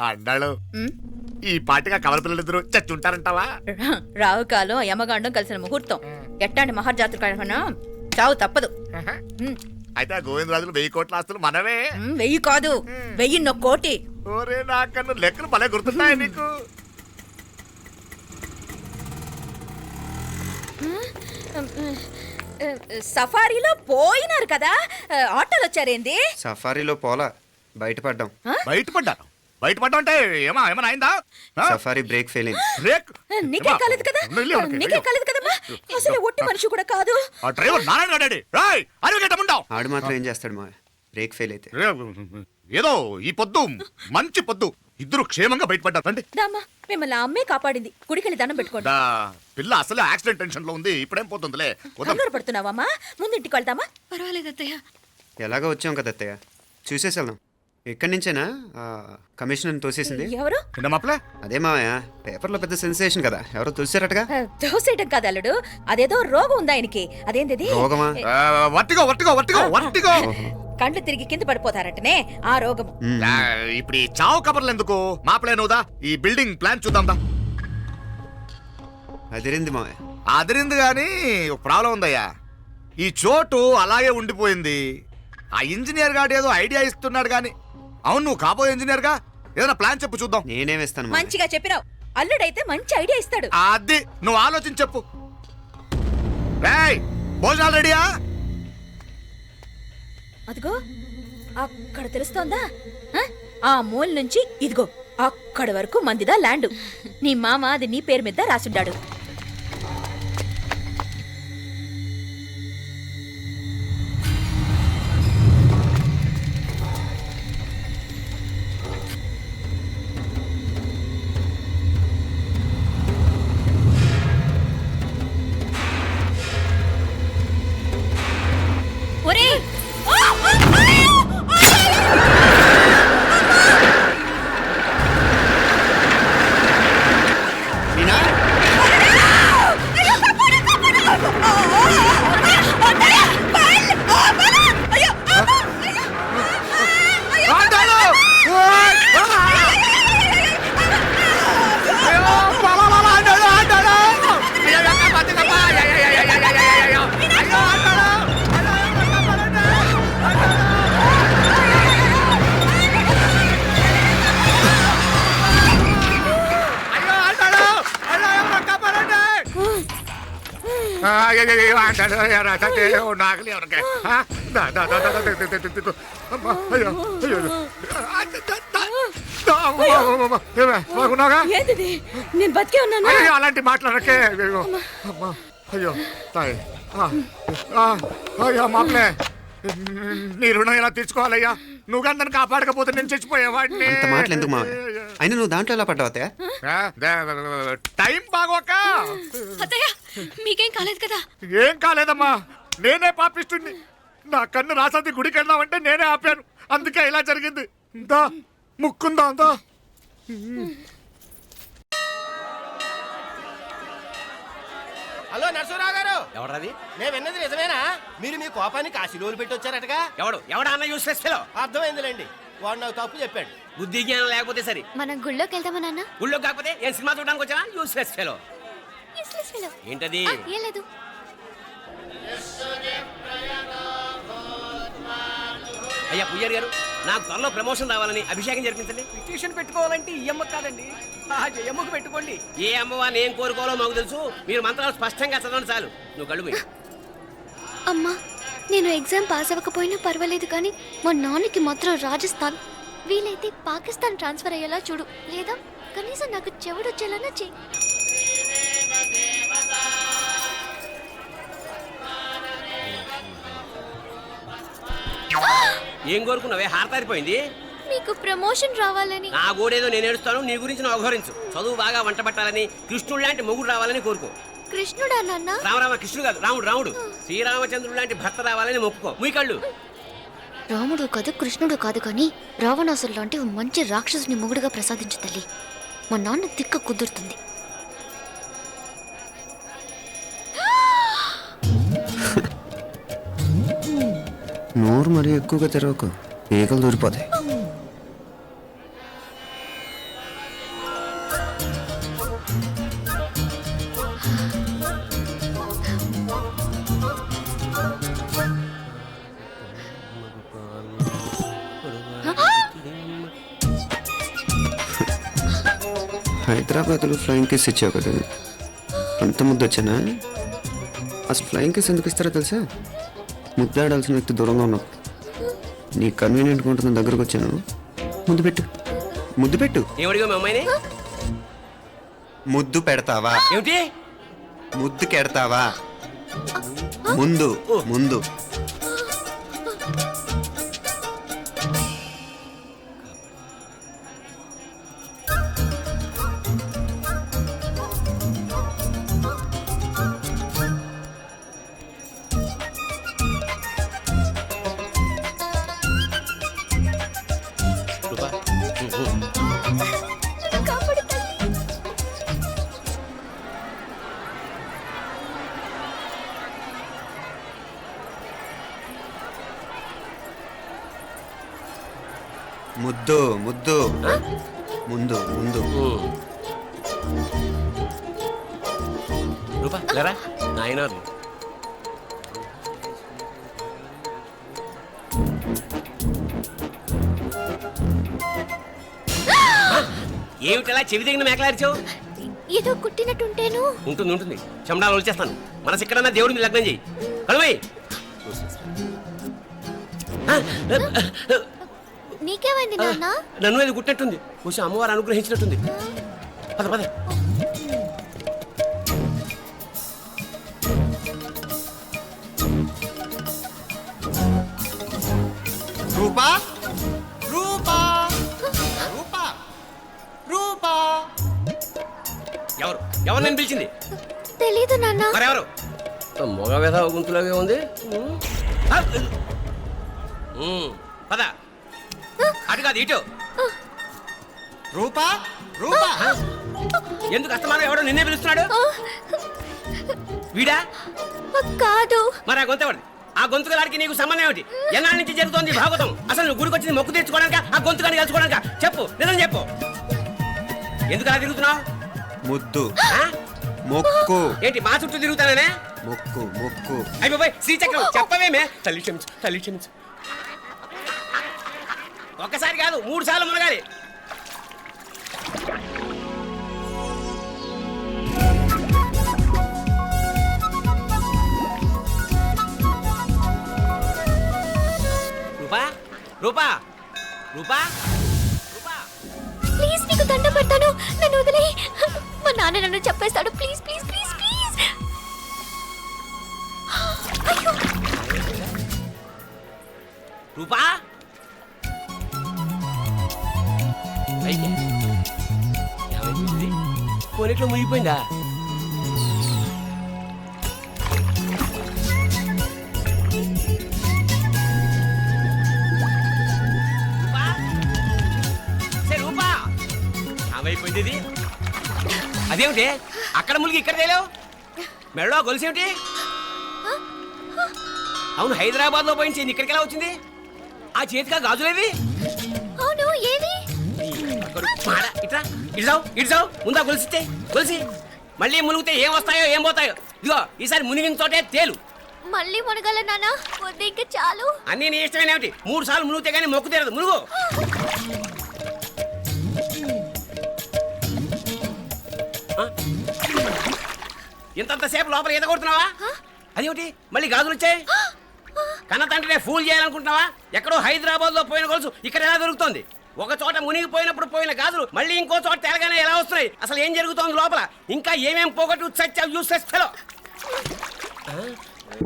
అన్నాడు ఈ పాటిగా కవల పిల్లలిద్దరు చచ్చుంటారంటావా? రావు కాలం యమగాండం కలిసిన ముహూర్తం. ఎట్టాంటి మహర్జాతృ కన్నా చావు తప్పదు. అయితే ఆ గోవిందరాజులు 1000 కోట్ల ఆస్తులు మనవే. 1000 కాదు 1001 కోటి. ఓరే నాకన్ను లెక్కలు భలే గుర్తున్నాయి నీకు. సఫారీలో పోయినారు కదా, ఆటోలు వచ్చారేంది? సఫారీలో పోలా, బయటపడ్డాం. బయటపడ్డా అంటే ఏమన్నా అయిందా? సఫారీ బ్రేక్ ఫెయిల్ అయింది. బ్రేక్ నీకే కాలేదు కదా, నీకే కాలేదు కదమ్మా. అసలు ఒట్టి మనిషి కూడా కాదు. ఆ డ్రైవర్ నారాయణ గాడి రాయ్ అరగటముండావు. ఆడు మాత్రం ఏం చేస్తాడు మా బ్రేక్ ఫెయిల్ అయితే. ఏదో ఈ పొద్దు మంచి పొద్దు, ఇద్దరు క్షేమంగా బయటపడ్డారండి. దామా మిమ్మల్ని ఆ అమ్మే కాపాడింది. గుడికెళ్ళి దండం పెట్టుకోండి. పిల్ల అసలు యాక్సిడెంట్ టెన్షన్ లో ఉంది, ఇప్పుడేం పోతుందిలే. కంగారు పడుతున్నావమ్మా, ముందు ఇంటికి వెళ్తామా? పర్వాలేదు అత్తయ్య. ఎలాగో వచ్చాం కదా అత్తయ్య, చూసేసి వెళ్దాం. ఎక్కడి నుంచేనా కమిషనర్ తోసేసింది? ఎవరు? అదే మావయ్య, పేపర్లో పెద్ద సెన్సేషన్ కదా, ఎవరో తోసారటగా. దోసేయటం కాదు అల్లుడు, అదేదో రోగం ఉందా ఆయనకి. అదేంటిది? రోగమా? కండ్లు తిరిగి కింద పడిపోతారంటనే ఆ రోగం. ఇప్పుడు ఈ చావు కబర్లు ఎందుకు? మాపలేనుదా, ఈ బిల్డింగ్ ప్లాన్ చూద్దాందా. అదిరింది మావయ్య. అదిరింది గాని ఒక ప్రాబ్లం ఉందయ్యా. ఈ చోటు అలాగే ఉండిపోయింది. ఆ ఇంజనీర్ గాడు ఏదో ఐడియా ఇస్తున్నాడు గాని. అవును, నువ్వు కాబోయే ఇంజనీర్ గా ఏదైనా ప్లాన్ చెప్పు చూద్దాం. నేనేమిస్తాను? మంచిగా చెప్పినావు. అల్లుడైతే మంచి ఐడియా ఇస్తాడు. అది నువ్వు ఆలోచించి చెప్పు. భోజనాలు రెడీయా? అదిగో అక్కడ తెలుస్తోందా, ఆ మూల నుంచి ఇదిగో అక్కడి వరకు మందిదా ల్యాండ్. నీ మామ అది నీ పేరు మీద రాసుండాడు. నేను బతికే ఉన్నాను. అలాంటి మాట్లాడకే. అయ్యో తాయి, అయ్యో మామలే, నీ రుణం ఎలా తీర్చుకోవాలయ్యా? నువ్వు అందరిని కాపాడకపోతే నేను చచ్చిపోయేవాడిని. అంత మాటలు ఎందుకు మావయ్య? అయినా నువ్వు దాంట్లో ఎలా పడ్డావు అత్తయ్య? టైం బాగోక. అత్తయ్య మీకేం కాలేదు కదా? ఏం కాలేదమ్మా, నేనే పాపిస్తుంది. నా కన్ను రాసాది గుడికి వెళ్దామంటే నేనే ఆపాను, అందుకే ఇలా జరిగింది. దా ముక్కుందా దా. హలో నరసరావు గారు. ఎవరది? నేను విన్నది నిజమేనా? మీరు మీ కోపానికి కాశీలోలు పెట్టి వచ్చారటగా? ఎవడా అన్న యూస్లెస్ ఫెలో. అర్థమైందిలేండి, వాడు నాకు తప్పు చెప్పాడు. బుద్ధి జ్ఞానం లేకపోతే సరే. మనం గుళ్ళోకి వెళ్దామా నాన్న? గుళ్ళో కాకపోతే ఏం సినిమా చూడడానికి వచ్చానా? Useless fellow. ఏంటది? ఏం లేదు. అయ్యా పుయ్యర్ గారు, నాకు త్వరలో ప్రమోషన్ రావాలని అభిషేకం జరిపించండి. పిటిషన్ పెట్టుకోవాలంటే ఈ అమ్మ కాదండి, ఆ జయమ్మకు పెట్టుకోండి. ఏ అమ్మవారిని ఏం కోరుకోవాలో మాకు తెలుసు. మీరు మంత్రాలు స్పష్టంగా చదవండి చాలు. నువ్వు కళ్ళు పోయి. అమ్మా, నేను ఎగ్జామ్ పాస్ అవ్వకపోయినా పర్వాలేదు, కానీ మా నాన్నకి మాత్రం రాజస్థాన్, వీలైతే పాకిస్తాన్ ట్రాన్స్ఫర్ అయ్యేలా చూడు, లేదా కనీసం నాకు చెవుడొచ్చేలానా చెయ్యి. ఏం కోరుకున్నావే? హారతారిపోయింది. మీకు ప్రమోషన్ రావాలని. నా గోడేదో నేను ఏడుస్తాను, నీ గురించి నువ్వు అవహరించు. చదువు బాగా వంట పట్టాలని, కృష్ణుడు లాంటి మొగుడు రావాలని కోరుకో. కృష్ణుడా నాన్న? రామరామ కృష్ణుడు కాదు, రాముడు. రాముడు శ్రీరామచంద్రుడు లాంటి భర్త రావాలని మొక్కుకో. మీ కళ్ళు. రాముడు కాదు, కృష్ణుడు కాదు, కానీ రావణాసురు లాంటి మంచి రాక్షసుని మొగుడుగా ప్రసాదించు తల్లి. మా నాన్న తిక్క కుదురుతుంది. నోరు మరీ ఎక్కువగా తెరవకు, ఈగలు దూరిపోతాయి. హైదరాబాద్లో ఫ్లయింగ్ కిస్ ఇచ్చావు కదా, అంత ముద్దు వచ్చానా? అసలు ఫ్లయింగ్ కిస్ ఎందుకు ఇస్తారో తెలుసా? ముద్దాడాల్సిన వ్యక్తి దూరంగా ఉన్నావు. నీ కన్వీనియంట్గా ఉంటుంది దగ్గరకు వచ్చాను. ముద్దు పెట్టు, ముద్దు పెట్టు. ఏమడిగా మీ అమ్మాయిని? ముద్దు పెడతావా? ఏమిటి? ముద్దు కెడతావా? ముందు ముందు. రూపా, కాపాడు తల్లి. ముద్దు ముద్దు. ముందు ముందు. రూపా లేరా నాయనారు. ఏమిటలా చెవి దగ్గర మేకలారిచావు? ఏదో కుట్టినట్టుంటేను. ఉంటుంది ఉంటుంది, చెమడాలు వచ్చేస్తాను. మనసు ఎక్కడన్నా దేవుడి మీద లగ్నం చేయి. కలువై. నీకేమైంది నాన్న? నన్ను అది గుట్టినట్టుంది, కొంచెం అమ్మవారు అనుగ్రహించినట్టుంది. పద పద. రూపా రూపా రూపా రూపా. ఎవరు ఎవరు నేను పిలిచింది? తెలీదు నాన్న. మరెవరు? మొగ వ్యధ గుంతులాగే ఉంది. పద. అటు కాదు ఇటు. రూపా రూపా. ఎందుకు అస్తమానం ఎవడో నిన్నే పిలుస్తున్నాడు? వీడా? కాదు. మరి ఆ గొంతు ఎవరిది? ఆ గొంతుగాడికి నీకు సంబంధం ఏమిటి? ఎన్నాళ్ళ నుంచి జరుగుతోంది భాగవతం? అసలు నువ్వు గుడికి వచ్చింది మొక్కు తీర్చుకోవడానిక, ఆ గొంతుగాని కలుసుకోవడానిక? చెప్పు, నిజం చెప్పు. ఎందుకు అలా తిరుగుతున్నావు? ముద్దు మొక్కు. ఏంటి మా చుట్టూ తిరుగుతానే? మొక్కు మొక్కు. అయిపోయి శ్రీచక్రం చెప్పవేమే. తల్లి క్షమించు, తల్లి క్షమించు. ఒక్కసారి కాదు 3 సార్లు మునగాలి. రూపా రూపా రూపా రూపా. ప్లీజ్ నీకు దండ పెడతాను, నన్ను వదిలే. మా నాన్న నన్ను చెప్పేస్తాడు. Please please please please. అయ్యో. రూపా కొనిట్లో మునిగిపోయిందా? రూపా ఏమైపోయింది ఇది? అదేమిటి అక్కడ మునిగి ఇక్కడ తేలేవు? మెడలో గొలుసేమిటి? అవును, హైదరాబాద్ లో పోయించి ఇక్కడికి ఎలా వచ్చింది? ఆ చేతిగా గాజులేవి? అవును, ఏవి? ఇట్రా ఇడ్సావు ఇడ్సావు. ముందా గొలిసితే గొలిసి మళ్ళీ మునిగితే ఏం వస్తాయో ఏం పోతాయో. ఇదిగో ఈసారి మునిగిన తోటే తేలు. మళ్ళీ మునగల నాన్న, వద్దు ఇంకా చాలు. అన్నీ నీ ఇష్టమైన ఏమిటి? 3 సార్లు మునిగితే కానీ మొక్కు తీరదు. మునుగు. ఇంతంతసేపు లోపల ఈత కొడుతున్నావా? అదేమిటి మళ్ళీ గాజులు వచ్చాయి? కన్న తండ్రినే ఫూల్ చేయాలనుకుంటున్నావా? ఎక్కడో హైదరాబాద్ లో పోయిన గొలుసు ఇక్కడ ఎలా దొరుకుతుంది? ఒక చోట మునిగిపోయినప్పుడు పోయిన గాజులు మళ్ళీ ఇంకో చోట తేలగానే ఎలా వస్తున్నాయి? అసలు ఏం జరుగుతోంది లోపల? ఇంకా ఏమేం పోగొట్టు సచ్చావు యూస్లెస్ ఫెలో.